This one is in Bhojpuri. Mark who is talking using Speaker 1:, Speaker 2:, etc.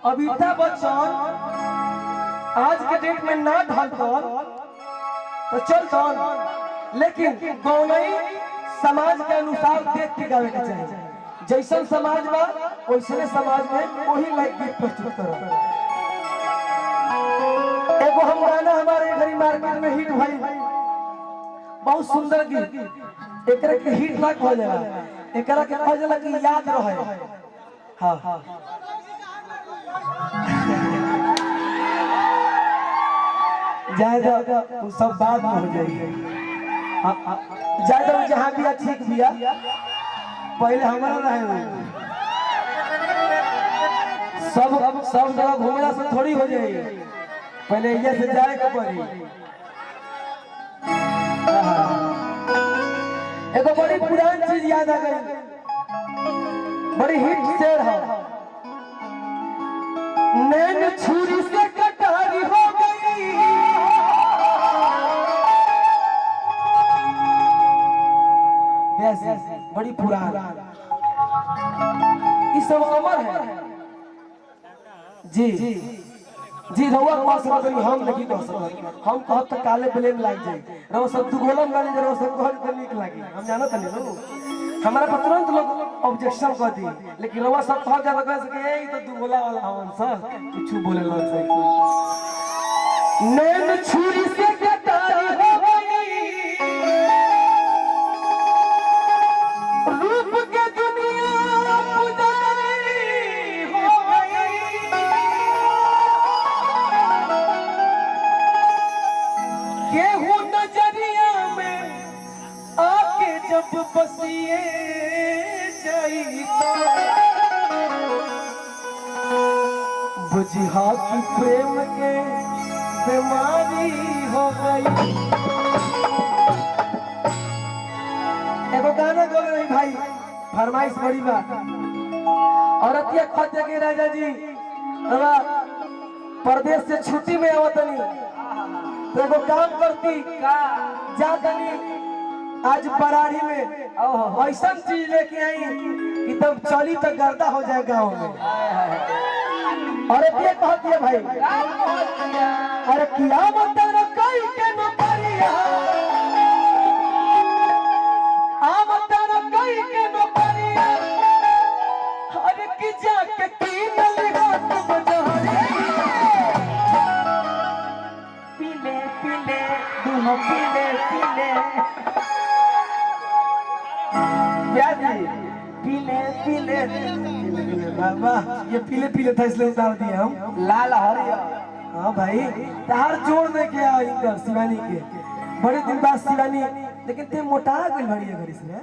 Speaker 1: अमिताभ बच्चन आज के डेट में ना ढलतन तो चलतन, लेकिन गौनई समाज के अनुसार देख के गावे के चाहिए। जैसन समाज बा वैसने समाज में वही लाइक गीत प्रस्तुत करो। एगो हम गाना हमारे घरी मार्केट में हिट भाई, बहुत सुंदर गीत, एकरा के हिट ना हो जाला, एकरा के हो जाला कि याद रहे। हां ज्यादा वो सब बात में हो जाएगी। ज्यादा जहाँ भी ठीक बिया पहले हमारा रहे सब जगह घूमना से थोड़ी हो जाएगी, पहले ये से जाए के पड़ी। एगो बड़ी पुरानी चीज याद आ गई, बड़ी हिट शेर है। नैन छुरी से कटारी हो गई, बड़ी पुरानी, ये सब अमर है। जी जी रउआ कह सकत, हम नहीं कह सकत। हम कहब तो काले ब्लेम लाग जाए, रउआ सब दुगोलम गाली जे रउआ सब कहल तो निक लागी, हम जानत नहीं नु। हमारा पर तुरंत लोग ऑब्जेक्शन कर दी, लेकिन रउआ सब कह ज्यादा कह सके ए तो दुगोला वाला हवन सर कुछ बोले लग सके। नैन छुरी से कटारी हो गई, रूप के दुनिया पुजारी हो गई, केहू नजरिया में आके जब बसिए जाइता, बुझा की प्रेम के बीमारी हो गई। एगो गाना बोल रही भाई, फरमाइश बड़ी बात। औरतिया कहते कि राजा जी परदेश से छुट्टी में आवतनी तो एगो काम करती का जा तनी आज बराड़ी में ऐसा चीज लेके आई कि तब चली तो गर्दा हो जाए गाँव में। औरतिया कहती है भाई, अरे किया मतलब कई के न परिया, पीले बाबा ये पीले पीले था इसलिए उतार दिए हम लाल हरिया। हाँ भाई तार जोड़ दे के शिवानी के बड़े दिन बाद शिवानी, लेकिन ते मोटा गई बड़ी है घर इसमें।